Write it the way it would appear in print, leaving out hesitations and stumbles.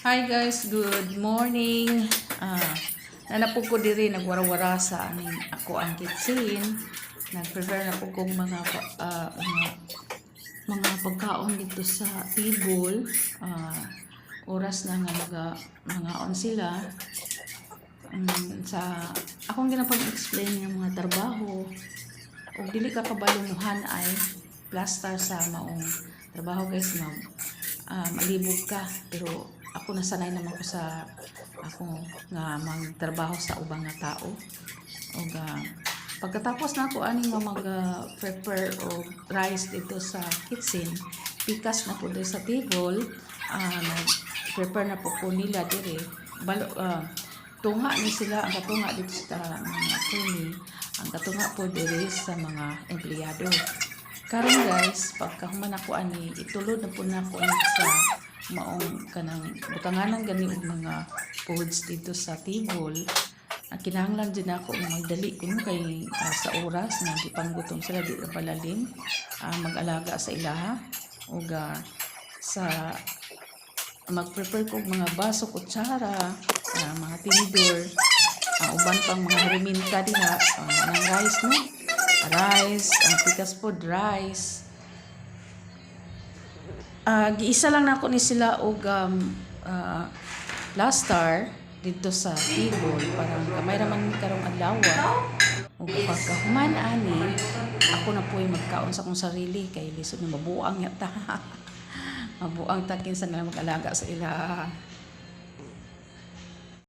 Hi guys, good morning. Nanapog ko diri nagwara-wara sa aning ako ang kitchen. Nag-prepare na po kong mga pagkaon dito sa table. Oras na nga mga sila. Sa akong ginapag-explain ng mga trabaho ug dili ka kabalumuhan ay plaster sa maong trabaho guys malibog ka, pero ako nasanay naman ko sa ako nga magtrabaho sa ubang nga tao. Og pagkatapos na ako ani nga mag-prepare og rice dito sa kitchen, pikas na po dito sa table. Nag-prepare na po ko nila dire tunga ni sila. Ang katunga dito sa mga attorney, ang katunga po dire sa mga empleyado. Karon guys, pagkahuman ako ani itulod na po na ako sa maong kanang butanganan gani og mga foods dito sa table. Kinahanglan din ako magdali kuno kay sa oras nga gipanggutom sila di palalim mag-alaga sa ilaha ug sa mag-prepare ko mga baso, kutsara, mga tinidor, uban pang mga herramienta diha ng rice no. Rice, pikas food rice. Giisa lang na ako ni sila og plaster dito sa table para kamay raman karong adlaw. Ug pagkahuman ani ako na po'y magkaon sa akong sarili kay lisod na mabuang yata. Mabuang ta kinsa na mag-alaga sa ila.